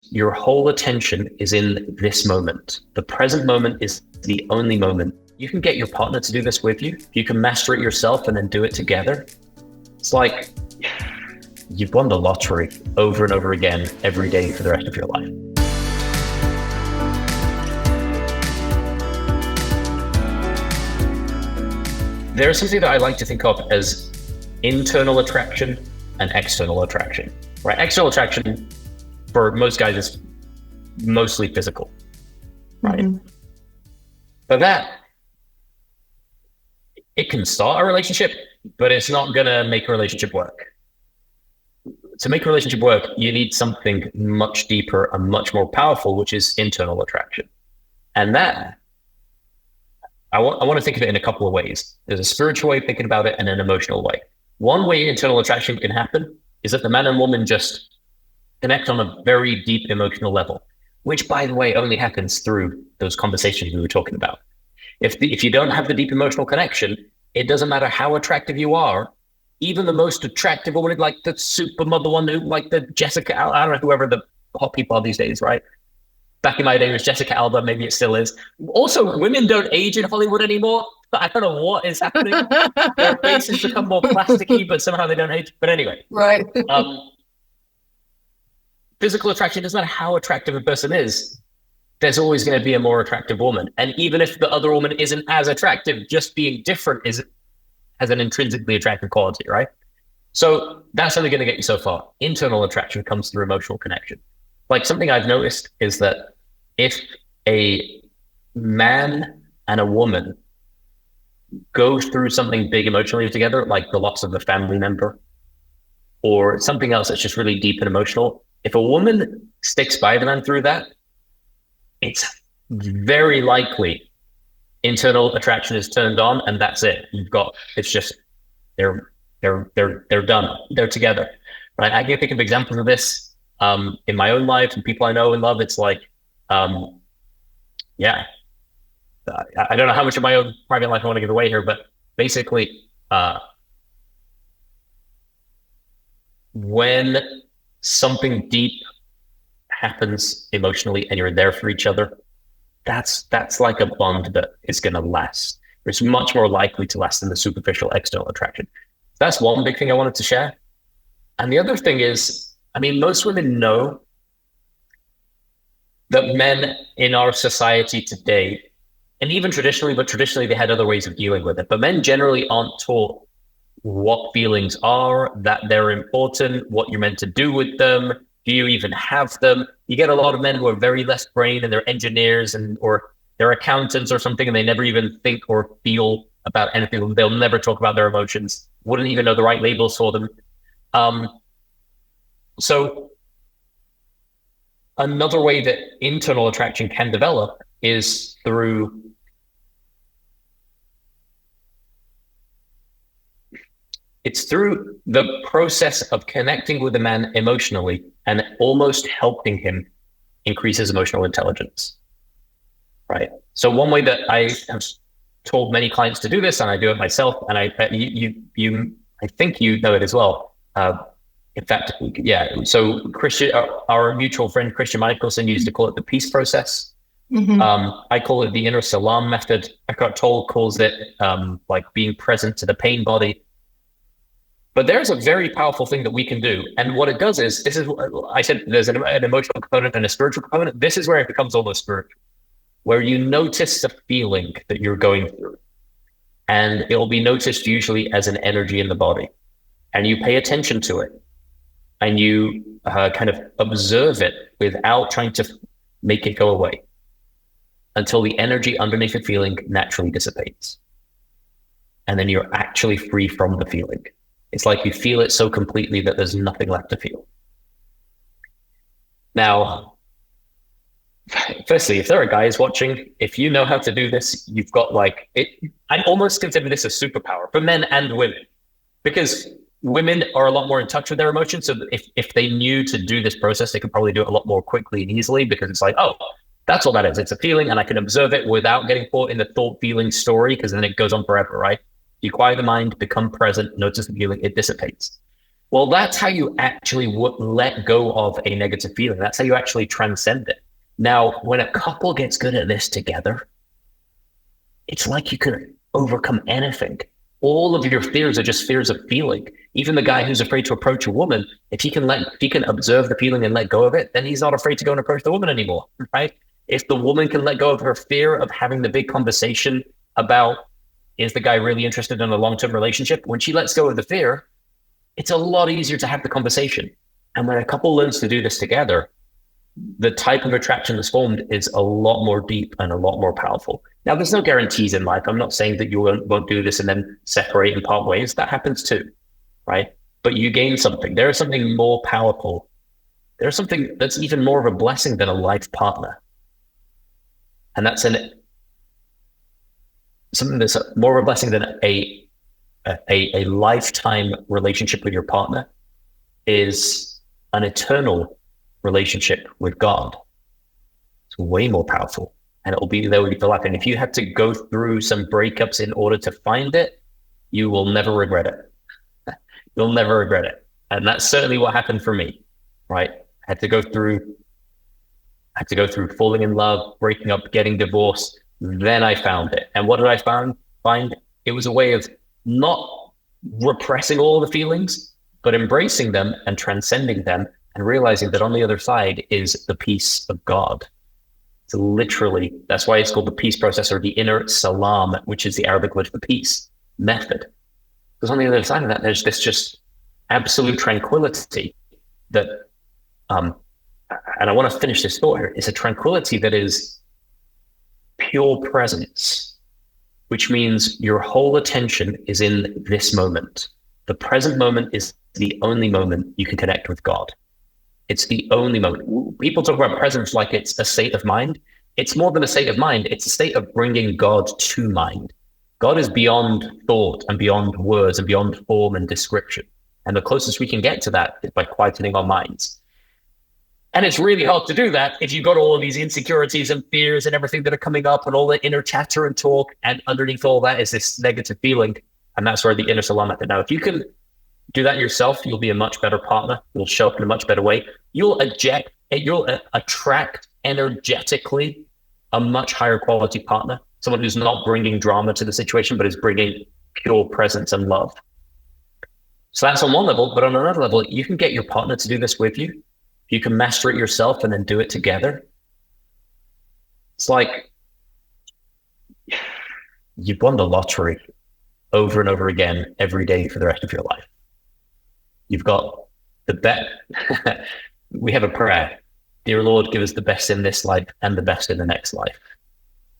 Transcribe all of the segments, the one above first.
your whole attention is in this moment. The present moment is the only moment. You can get your partner to do this with you. You can master it yourself and then do it together. It's like you've won the lottery over and over again every day for the rest of your life. There's something that I like to think of as internal attraction and external attraction, right? External attraction for most guys is mostly physical, right? Mm-hmm. But it can start a relationship, but it's not gonna make a relationship work. To make a relationship work, you need something much deeper and much more powerful, which is internal attraction. And that, I want to think of it in a couple of ways. There's a spiritual way of thinking about it and an emotional way. One way internal attraction can happen is that the man and woman just connect on a very deep emotional level, which, by the way, only happens through those conversations we were talking about. If you don't have the deep emotional connection, it doesn't matter how attractive you are. Even the most attractive woman, like the supermodel one, who, like the Jessica, I don't know, whoever the hot people are these days, right? Back in my day, it was Jessica Alba. Maybe it still is. Also, women don't age in Hollywood anymore. I don't know what is happening. Their faces become more plasticky, but somehow they don't age. But anyway, right. Physical attraction doesn't matter how attractive a person is. There's always going to be a more attractive woman, and even if the other woman isn't as attractive, just being different has an intrinsically attractive quality, right? So that's only going to get you so far. Internal attraction comes through emotional connection. Like, something I've noticed is that if a man and a woman go through something big emotionally together, like the loss of a family member or something else that's just really deep and emotional, if a woman sticks by the man through that, it's very likely internal attraction is turned on, and that's it. It's just they're done. They're together. Right? I can think of examples of this in my own life and people I know and love. It's like, I don't know how much of my own private life I want to give away here, but basically, when something deep happens emotionally and you're there for each other, that's like a bond that is going to last. It's much more likely to last than the superficial external attraction. That's one big thing I wanted to share. And the other thing is, most women know that men in our society today, and even traditionally, but traditionally they had other ways of dealing with it, but men generally aren't taught what feelings are, that they're important, what you're meant to do with them. Do you even have them? You get a lot of men who are very less brain and they're engineers or they're accountants or something, and they never even think or feel about anything. They'll never talk about their emotions, wouldn't even know the right labels for them. So another way that internal attraction can develop is through the process of connecting with a man emotionally and almost helping him increase his emotional intelligence, right? So one way that I have told many clients to do this, and I do it myself, and I think you know it as well. In fact, yeah. So Christian, our mutual friend Christian Michelson, used to call it the peace process. Mm-hmm. I call it the inner salam method. Eckhart Tolle calls it like being present to the pain body. But there's a very powerful thing that we can do. And what it does is, this is what I said, there's an emotional component and a spiritual component. This is where it becomes almost spiritual, where you notice the feeling that you're going through. And it will be noticed usually as an energy in the body. And you pay attention to it. And you kind of observe it without trying to make it go away until the energy underneath the feeling naturally dissipates. And then you're actually free from the feeling. It's like you feel it so completely that there's nothing left to feel. Now, firstly, if there are guys watching, if you know how to do this, you've got I almost consider this a superpower for men and women, because women are a lot more in touch with their emotions. So if they knew to do this process, they could probably do it a lot more quickly and easily, because it's like, oh, that's all that is. It's a feeling, and I can observe it without getting caught in the thought feeling story, because then it goes on forever, right? You quiet the mind, become present, notice the feeling, it dissipates. Well, that's how you actually let go of a negative feeling. That's how you actually transcend it. Now, when a couple gets good at this together, it's like you can overcome anything. All of your fears are just fears of feeling. Even the guy who's afraid to approach a woman, if he can observe the feeling and let go of it, then he's not afraid to go and approach the woman anymore, right? If the woman can let go of her fear of having the big conversation about, is the guy really interested in a long-term relationship? When she lets go of the fear, it's a lot easier to have the conversation. And when a couple learns to do this together, the type of attraction that's formed is a lot more deep and a lot more powerful. Now, there's no guarantees in life. I'm not saying that you won't do this and then separate and part ways. That happens too, right? But you gain something. There is something more powerful. There's something that's even more of a blessing than a life partner. And that's something that's more of a blessing than a lifetime relationship with your partner is an eternal relationship with God. It's way more powerful, and it will be there with you for life. And if you had to go through some breakups in order to find it, you will never regret it. You'll never regret it. And that's certainly what happened for me, right? I had to go through falling in love, breaking up, getting divorced. Then I found it. And what did I find? It was a way of not repressing all the feelings, but embracing them and transcending them, and realizing that on the other side is the peace of God. It's literally, that's why it's called the peace process, or the inner salam, which is the Arabic word for peace method. Because on the other side of that, there's this just absolute tranquility that, and I want to finish this thought here, it's a tranquility that is pure presence, which means your whole attention is in this moment. The present moment is the only moment you can connect with God. It's the only moment. People talk about presence like it's a state of mind. It's more than a state of mind. It's a state of bringing God to mind. God is beyond thought and beyond words and beyond form and description. And the closest we can get to that is by quietening our minds. And it's really hard to do that if you've got all of these insecurities and fears and everything that are coming up and all the inner chatter and talk. And underneath all that is this negative feeling. And that's where the inner salam method. Now, if you can do that yourself, you'll be a much better partner. You'll show up in a much better way. You'll attract energetically a much higher quality partner, someone who's not bringing drama to the situation, but is bringing pure presence and love. So that's on one level, but on another level, you can get your partner to do this with you. You can master it yourself and then do it together. It's like you've won the lottery over and over again every day for the rest of your life. You've got the best. We have a prayer. Dear Lord, give us the best in this life and the best in the next life.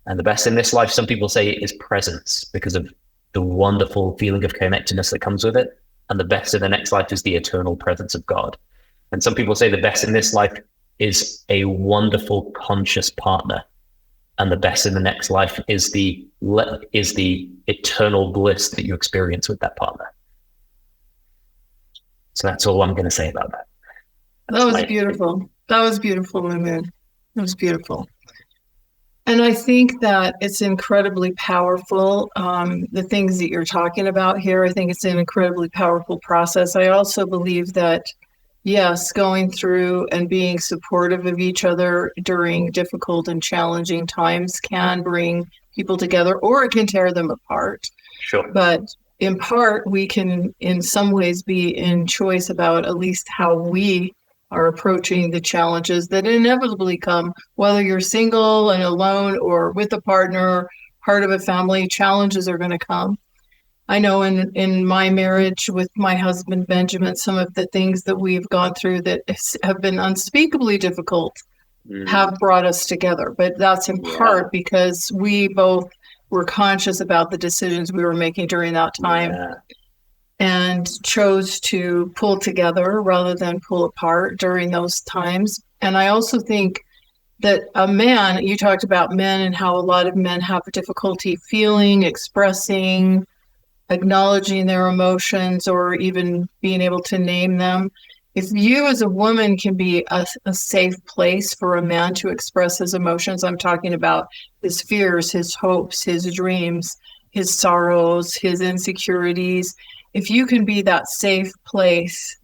And the best in this life, some people say, is presence because of the wonderful feeling of connectedness that comes with it. And the best in the next life is the eternal presence of God. And some people say the best in this life is a wonderful conscious partner. And the best in the next life is the eternal bliss that you experience with that partner. So that's all I'm going to say about that. That was beautiful. That was beautiful, Mamoon. It was beautiful. And I think that it's incredibly powerful. The things that you're talking about here, I think it's an incredibly powerful process. I also believe that, yes, going through and being supportive of each other during difficult and challenging times can bring people together, or it can tear them apart. Sure. But in part, we can, in some ways, be in choice about at least how we are approaching the challenges that inevitably come, whether you're single and alone or with a partner, part of a family, challenges are going to come. I know in my marriage with my husband, Benjamin, some of the things that we've gone through that have been unspeakably difficult have brought us together. But that's in part because we both were conscious about the decisions we were making during that time and chose to pull together rather than pull apart during those times. And I also think that a man, you talked about men and how a lot of men have difficulty feeling, expressing, acknowledging their emotions, or even being able to name them. If you as a woman can be a safe place for a man to express his emotions, I'm talking about his fears, his hopes, his dreams, his sorrows, his insecurities. If you can be that safe place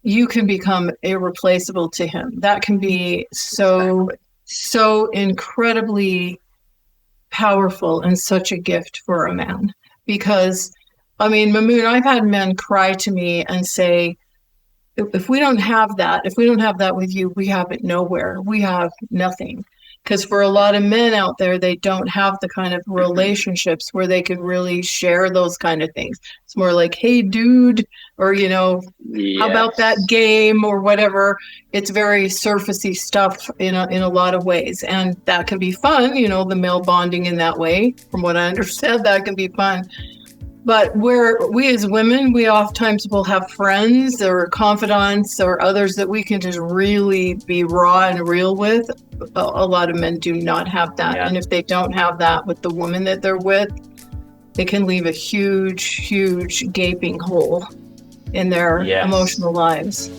you can become irreplaceable to him. That can be so incredibly powerful and such a gift for a man. Because, I mean, Mamoon, I've had men cry to me and say, if we don't have that, if we don't have that with you, we have it nowhere. We have nothing. Because for a lot of men out there, they don't have the kind of relationships where they can really share those kind of things. It's more like, hey, dude, or, you know, how about that game or whatever. It's very surfacey stuff in a lot of ways. And that can be fun, you know, the male bonding in that way. From what I understand, that can be fun. But we as women, we oftentimes will have friends or confidants or others that we can just really be raw and real with. A lot of men do not have that. Yeah. And if they don't have that with the woman that they're with, it can leave a huge, huge gaping hole in their emotional lives.